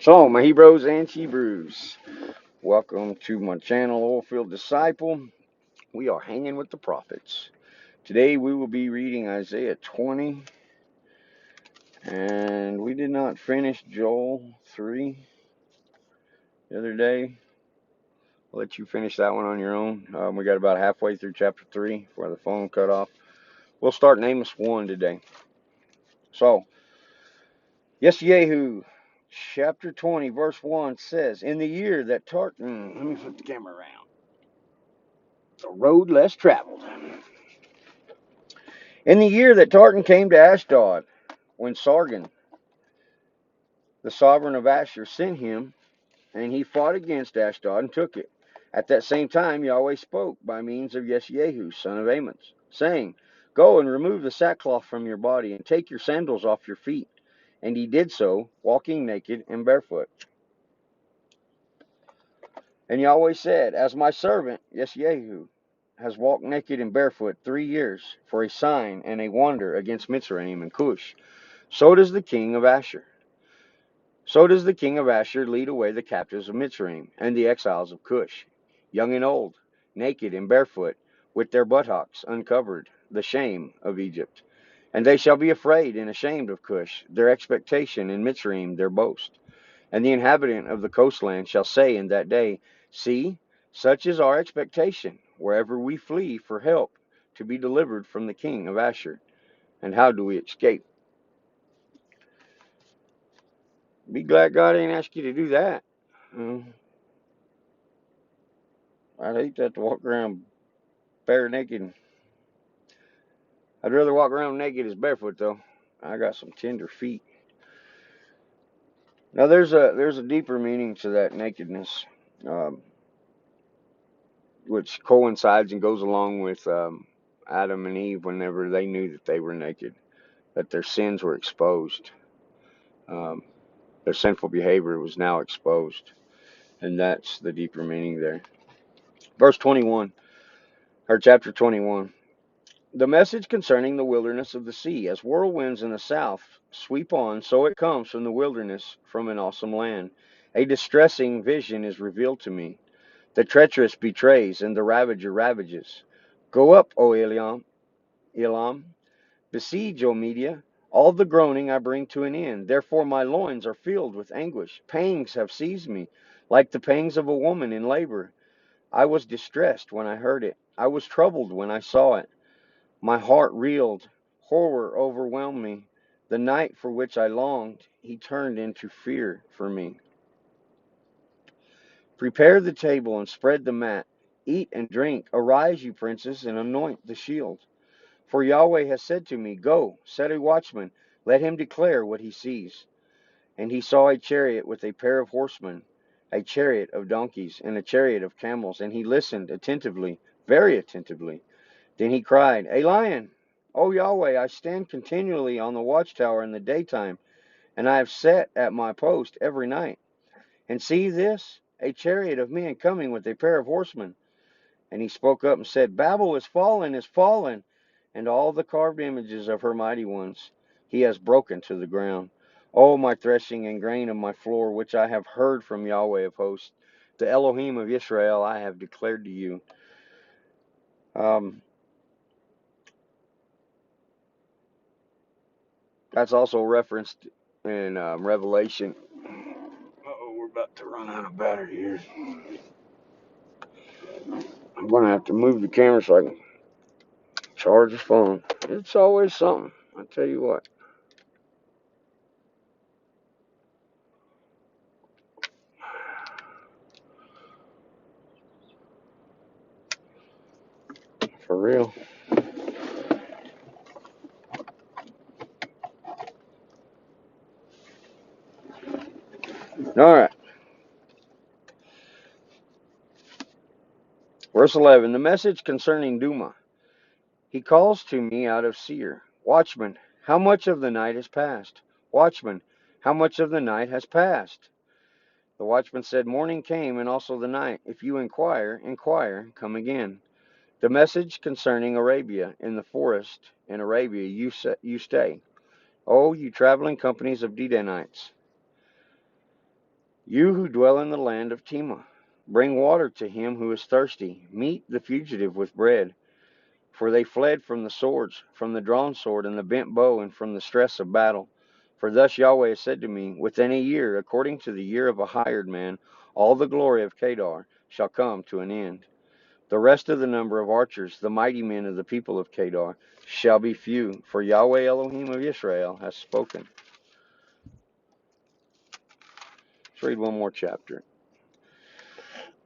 Shalom, my Hebrews and Hebrews. Welcome to my channel, Oilfield Disciple. We are hanging with the prophets. Today we will be reading Isaiah 20, and we did not finish Joel 3 the other day. I'll let you finish that one on your own. We got about halfway through chapter 3 before the phone cut off. We'll start in Amos 1 today. So, Yeshayahu, chapter 20, verse 1 says, In the year that let me flip the camera around. The road less traveled. In the year that Tartan came to Ashdod, when Sargon, the sovereign of Ashur, sent him, and he fought against Ashdod and took it. At that same time Yahweh spoke by means of Yeshayahu, son of Amos, saying, Go and remove the sackcloth from your body, and take your sandals off your feet. And he did so, walking naked and barefoot. And Yahweh said, As my servant Yeshayahu has walked naked and barefoot 3 years, for a sign and a wonder against Mitzrayim and Cush, so does the king of Ashur. So does the king of Ashur lead away the captives of Mitzrayim and the exiles of Cush, young and old, naked and barefoot, with their buttocks uncovered, the shame of Egypt. And they shall be afraid and ashamed of Cush, their expectation, in Mitzrayim, their boast. And the inhabitant of the coastland shall say in that day, See, such is our expectation, wherever we flee for help, to be delivered from the king of Ashur. And how do we escape? Be glad God ain't asked you to do that. I'd hate that to walk around bare naked. I'd rather walk around naked as barefoot, though. I got some tender feet. Now there's a deeper meaning to that nakedness, which coincides and goes along with Adam and Eve whenever they knew that they were naked, that their sins were exposed. Their sinful behavior was now exposed, and that's the deeper meaning there. Verse 21, or chapter 21. The message concerning the wilderness of the sea, as whirlwinds in the south sweep on, so it comes from the wilderness, from an awesome land. A distressing vision is revealed to me. The treacherous betrays, and the ravager ravages. Go up, O Elam, besiege, O Media. All the groaning I bring to an end. Therefore my loins are filled with anguish. Pangs have seized me, like the pangs of a woman in labor. I was distressed when I heard it. I was troubled when I saw it. My heart reeled. Horror overwhelmed me. The night for which I longed, he turned into fear for me. Prepare the table and spread the mat. Eat and drink. Arise, you princes, and anoint the shield. For Yahweh has said to me, Go, set a watchman. Let him declare what he sees. And he saw a chariot with a pair of horsemen, a chariot of donkeys, and a chariot of camels. And he listened attentively, very attentively. Then he cried, A lion! O Yahweh, I stand continually on the watchtower in the daytime, and I have sat at my post every night. And see this, a chariot of men coming with a pair of horsemen. And he spoke up and said, Babel is fallen, and all the carved images of her mighty ones he has broken to the ground. O my threshing and grain of my floor, which I have heard from Yahweh of hosts, the Elohim of Israel, I have declared to you. That's also referenced in Revelation. Uh-oh, we're about to run out of battery here. I'm going to have to move the camera so I can charge the phone. It's always something, I tell you what. For real. All right. Verse 11. The message concerning Duma. He calls to me out of Seir. Watchman, how much of the night has passed? Watchman, how much of the night has passed? The watchman said, Morning came, and also the night. If you inquire, come again. The message concerning Arabia. In the forest in Arabia you stay. Oh, you traveling companies of Dedanites. You who dwell in the land of Tema, bring water to him who is thirsty. Meet the fugitive with bread. For they fled from the swords, from the drawn sword and the bent bow, and from the stress of battle. For thus Yahweh has said to me, within a year, according to the year of a hired man, all the glory of Kedar shall come to an end. The rest of the number of archers, the mighty men of the people of Kedar, shall be few, for Yahweh Elohim of Israel has spoken. Let's read one more chapter.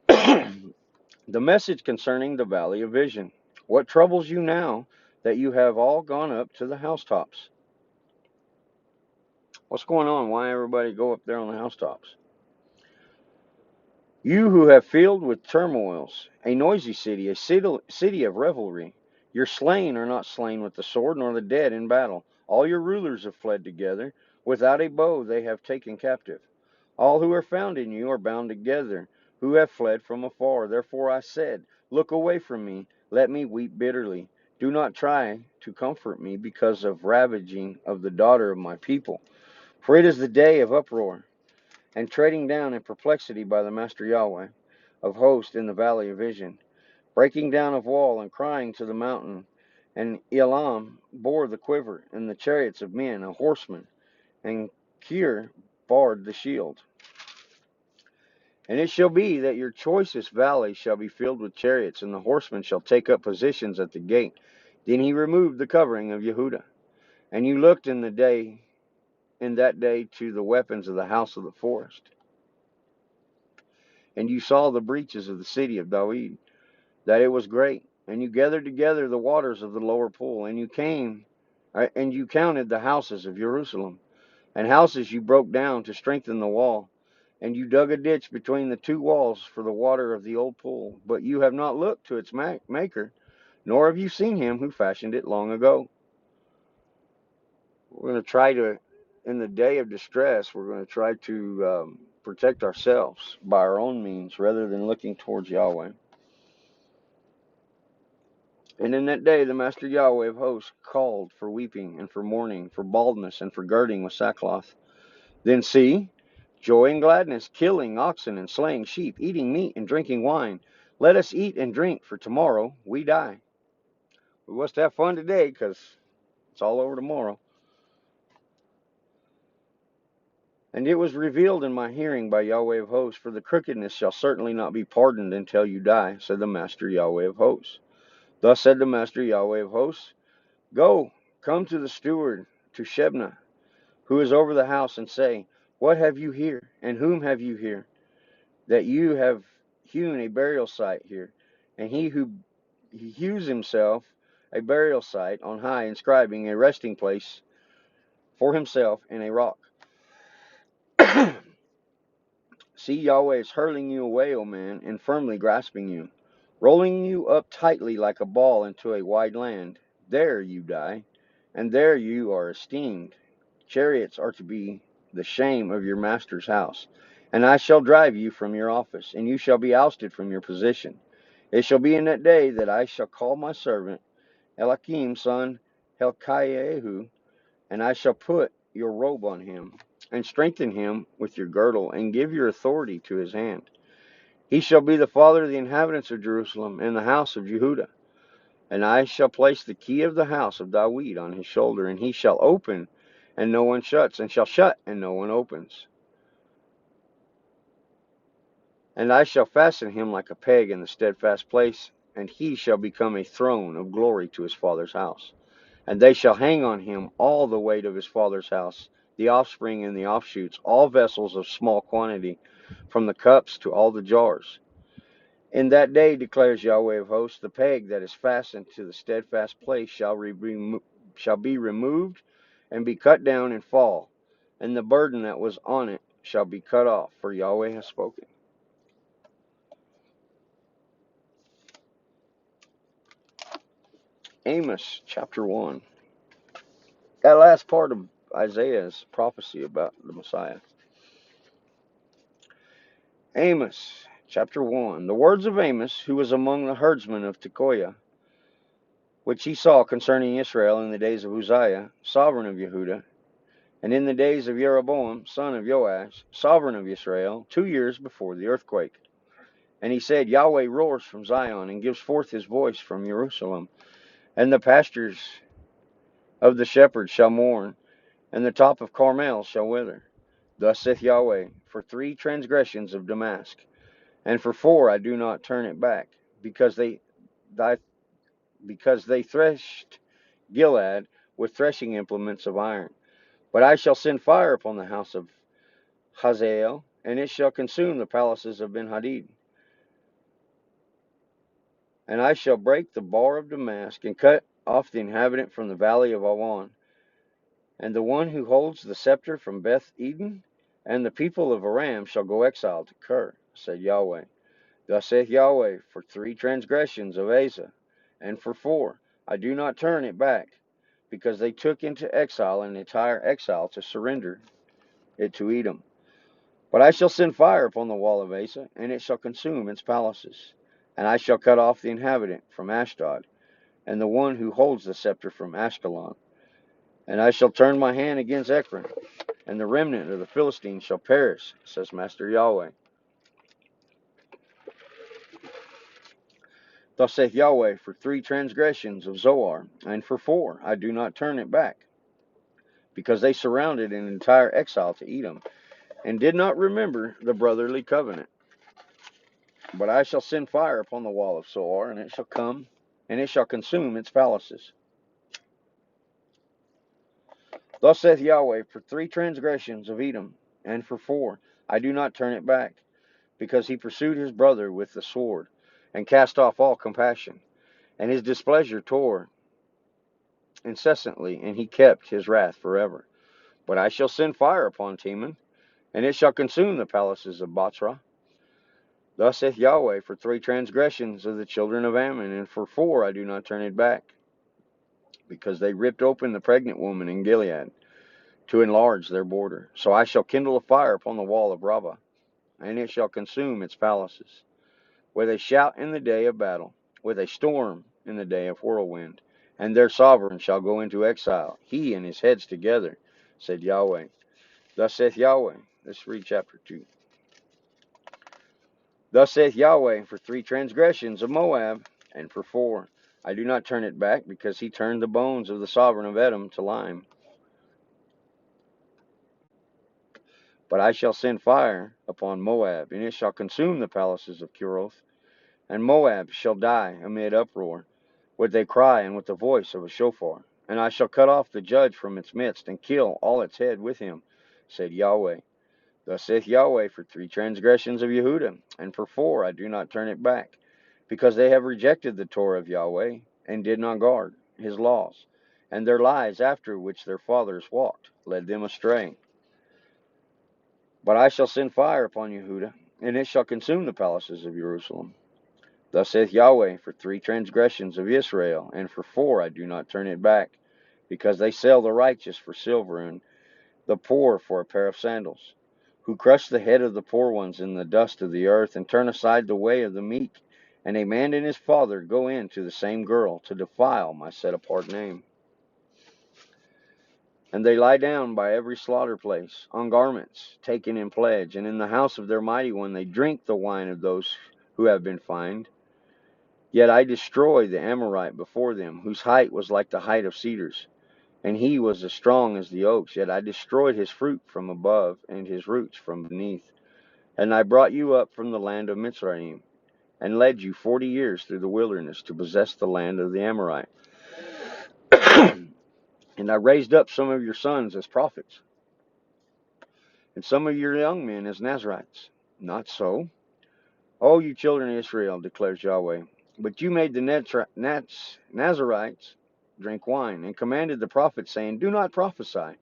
The message concerning the valley of vision. What troubles you now that you have all gone up to the housetops? What's going on? Why everybody go up there on the housetops? You who have filled with turmoils, a noisy city, a city of revelry. Your slain are not slain with the sword, nor the dead in battle. All your rulers have fled together. Without a bow they have taken captive. All who are found in you are bound together, who have fled from afar. Therefore I said, look away from me, let me weep bitterly. Do not try to comfort me because of ravaging of the daughter of my people. For it is the day of uproar, and treading down in perplexity by the Master Yahweh of hosts in the valley of vision, breaking down of wall and crying to the mountain. And Elam bore the quiver, and the chariots of men, a horseman, and Kir barred the shield. And it shall be that your choicest valley shall be filled with chariots, and the horsemen shall take up positions at the gate. Then he removed the covering of Yehuda. And you looked in that day to the weapons of the house of the forest. And you saw the breaches of the city of David, that it was great. And you gathered together the waters of the lower pool, and you counted the houses of Jerusalem, and houses you broke down to strengthen the wall. And you dug a ditch between the two walls for the water of the old pool. But you have not looked to its maker, nor have you seen him who fashioned it long ago. We're going to try to, in the day of distress, we're going to try to protect ourselves by our own means rather than looking towards Yahweh. And in that day the Master Yahweh of hosts called for weeping and for mourning, for baldness and for girding with sackcloth. Then see, joy and gladness, killing oxen and slaying sheep, eating meat and drinking wine. Let us eat and drink, for tomorrow we die. We must have fun today, because it's all over tomorrow. And it was revealed in my hearing by Yahweh of hosts, for the crookedness shall certainly not be pardoned until you die, said the Master Yahweh of hosts. Thus said the Master Yahweh of hosts, go, come to the steward, to Shebna, who is over the house, and say, what have you here, and whom have you here, that you have hewn a burial site here? And he hews himself a burial site on high, inscribing a resting place for himself in a rock. See, Yahweh is hurling you away, O man, and firmly grasping you, rolling you up tightly like a ball into a wide land. There you die, and there you are esteemed. Chariots are to be the shame of your master's house. And I shall drive you from your office, and you shall be ousted from your position. It shall be in that day that I shall call my servant Eliakim son Helkiahu, and I shall put your robe on him, and strengthen him with your girdle, and give your authority to his hand. He shall be the father of the inhabitants of Jerusalem and the house of Jehudah. And I shall place the key of the house of David on his shoulder, and he shall open, and no one shuts, and shall shut, and no one opens. And I shall fasten him like a peg in the steadfast place, and he shall become a throne of glory to his father's house. And they shall hang on him all the weight of his father's house, the offspring and the offshoots, all vessels of small quantity, from the cups to all the jars. In that day, declares Yahweh of hosts, the peg that is fastened to the steadfast place shall be removed, and be cut down and fall, and the burden that was on it shall be cut off, for Yahweh has spoken. Amos chapter 1. That last part of Isaiah's prophecy about the Messiah. Amos chapter 1. The words of Amos, who was among the herdsmen of Tekoa, which he saw concerning Israel in the days of Uzziah, sovereign of Yehudah, And in the days of Jeroboam, son of Joash, sovereign of Israel, 2 years before the earthquake. And he said, Yahweh roars from Zion and gives forth his voice from Jerusalem. And the pastures of the shepherds shall mourn, and the top of Carmel shall wither. Thus saith Yahweh, for 3 transgressions of Damascus, and for 4 I do not turn it back, because they threshed Gilead with threshing implements of iron. But I shall send fire upon the house of Hazael, and it shall consume the palaces of Ben-Hadad. And I shall break the bar of Damascus, and cut off the inhabitant from the valley of Awan, and the one who holds the scepter from Beth Eden, and the people of Aram shall go exiled to Ker, said Yahweh. Thus saith Yahweh, for 3 transgressions of Asa, and for 4 I do not turn it back, because they took into exile an entire exile to surrender it to Edom. But I shall send fire upon the wall of Asa, and it shall consume its palaces. And I shall cut off the inhabitant from Ashdod, and the one who holds the scepter from Ashkelon. And I shall turn my hand against Ekron, and the remnant of the Philistines shall perish, says Master Yahweh. Thus saith Yahweh, for 3 transgressions of Zoar, and for 4 I do not turn it back, because they surrounded an entire exile to Edom, and did not remember the brotherly covenant. But I shall send fire upon the wall of Zoar, and it shall come, and it shall consume its palaces. Thus saith Yahweh, for 3 transgressions of Edom, and for 4 I do not turn it back, because he pursued his brother with the sword, and cast off all compassion, and his displeasure tore incessantly, and he kept his wrath forever. But I shall send fire upon Teman, and it shall consume the palaces of Bozrah. Thus saith Yahweh, for 3 transgressions of the children of Ammon, and for 4 I do not turn it back, because they ripped open the pregnant woman in Gilead, to enlarge their border. So I shall kindle a fire upon the wall of Rabbah, and it shall consume its palaces, with a shout in the day of battle, with a storm in the day of whirlwind. And their sovereign shall go into exile, he and his heads together, said Yahweh. Thus saith Yahweh. Let's read chapter 2. Thus saith Yahweh, for 3 transgressions of Moab, and for 4 I do not turn it back, because he turned the bones of the sovereign of Edom to lime. But I shall send fire upon Moab, and it shall consume the palaces of Curoth. And Moab shall die amid uproar, with a cry and with the voice of a shofar. And I shall cut off the judge from its midst, and kill all its head with him, said Yahweh. Thus saith Yahweh, for 3 transgressions of Yehuda, and for 4 I do not turn it back, because they have rejected the Torah of Yahweh, and did not guard his laws, and their lies after which their fathers walked led them astray. But I shall send fire upon Yehuda, and it shall consume the palaces of Jerusalem. Thus saith Yahweh, for 3 transgressions of Israel, and for 4 I do not turn it back, because they sell the righteous for silver, and the poor for a pair of sandals, who crush the head of the poor ones in the dust of the earth, and turn aside the way of the meek, and a man and his father go in to the same girl, to defile my set-apart name. And they lie down by every slaughter place, on garments taken in pledge, and in the house of their mighty one they drink the wine of those who have been fined. Yet I destroy the Amorite before them, whose height was like the height of cedars, and he was as strong as the oaks. Yet I destroyed his fruit from above, and his roots from beneath. And I brought you up from the land of Mitzrayim, and led you 40 years through the wilderness to possess the land of the Amorite. And I raised up some of your sons as prophets, and some of your young men as Nazirites. Not so, O you children of Israel, declares Yahweh. But you made the Nazirites drink wine, and commanded the prophets, saying, do not prophesy.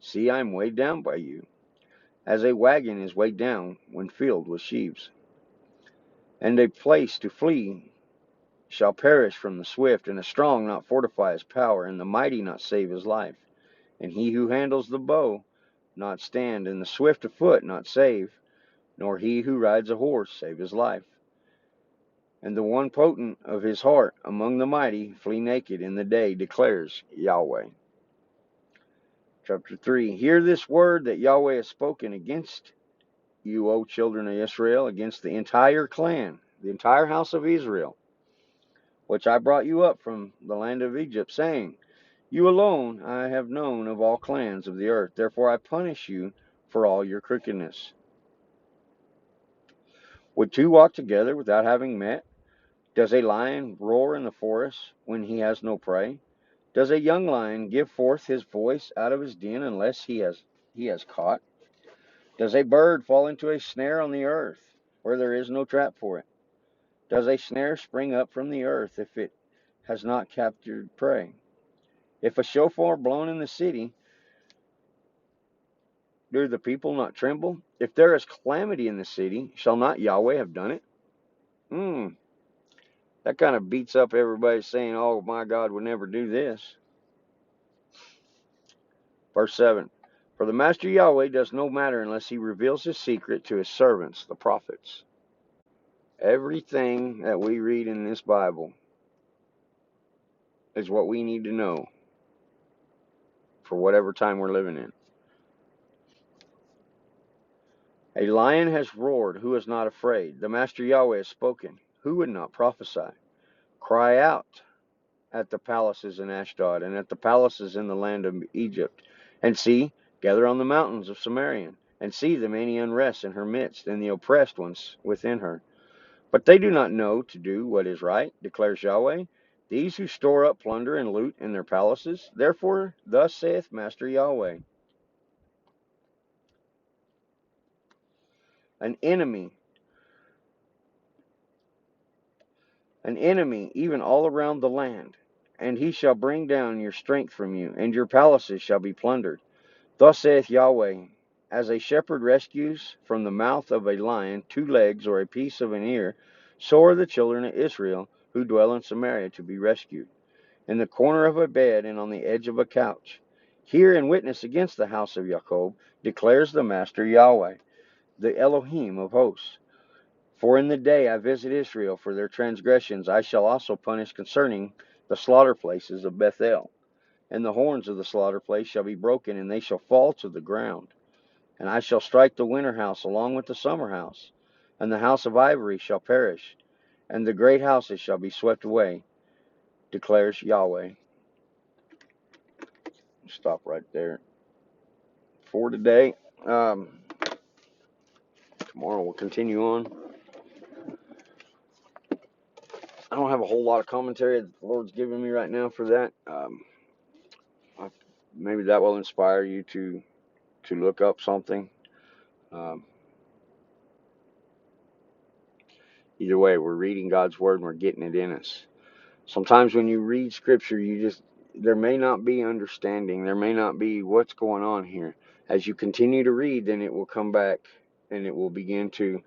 See, I am weighed down by you, as a wagon is weighed down when filled with sheaves. And a place to flee shall perish from the swift, and the strong not fortify his power, and the mighty not save his life. And he who handles the bow not stand, and the swift of foot not save, nor he who rides a horse save his life. And the one potent of his heart among the mighty flee naked in the day, declares Yahweh. Chapter 3. Hear this word that Yahweh has spoken against you, O children of Israel, against the entire clan, the entire house of Israel, which I brought you up from the land of Egypt, saying, you alone I have known of all clans of the earth. Therefore I punish you for all your crookedness. Would two walk together without having met? Does a lion roar in the forest when he has no prey? Does a young lion give forth his voice out of his den unless he has caught? Does a bird fall into a snare on the earth where there is no trap for it? Does a snare spring up from the earth if it has not captured prey? If a shofar blown in the city, do the people not tremble? If there is calamity in the city, shall not Yahweh have done it? That kind of beats up everybody saying, oh, my God would never do this. Verse 7. For the Master Yahweh does no matter unless he reveals his secret to his servants, the prophets. Everything that we read in this Bible is what we need to know for whatever time we're living in. A lion has roared, who is not afraid? The Master Yahweh has spoken, who would not prophesy? Cry out at the palaces in Ashdod, and at the palaces in the land of Egypt. And see, gather on the mountains of Samaria, and see the many unrest in her midst, and the oppressed ones within her. But they do not know to do what is right, declares Yahweh. These who store up plunder and loot in their palaces. Therefore, thus saith Master Yahweh. An enemy, even all around the land. And he shall bring down your strength from you, and your palaces shall be plundered. Thus saith Yahweh, as a shepherd rescues from the mouth of a lion 2 legs or a piece of an ear, so are the children of Israel who dwell in Samaria to be rescued, in the corner of a bed and on the edge of a couch. Hear and witness against the house of Jacob, declares the Master Yahweh, the Elohim of hosts. For in the day I visit Israel for their transgressions, I shall also punish concerning the slaughter places of Bethel. And the horns of the slaughter place shall be broken, and they shall fall to the ground. And I shall strike the winter house along with the summer house, and the house of ivory shall perish, and the great houses shall be swept away, declares Yahweh. Stop right there for today. Tomorrow we'll continue on. I don't have a whole lot of commentary that the Lord's giving me right now for that. Maybe that will inspire you to look up something. Either way, we're reading God's Word and we're getting it in us. Sometimes when you read Scripture, there may not be understanding. There may not be what's going on here. As you continue to read, then it will come back and it will begin to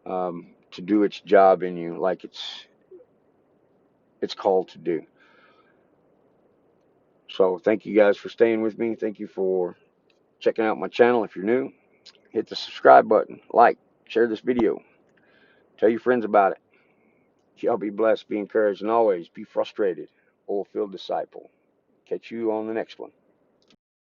do its job in you like it's called to do. So thank you guys for staying with me. Thank you for checking out my channel. If you're new, hit the subscribe button, like, share this video, tell your friends about it. Y'all be blessed, be encouraged, and always be frustrated, oil-filled disciple. Catch you on the next one.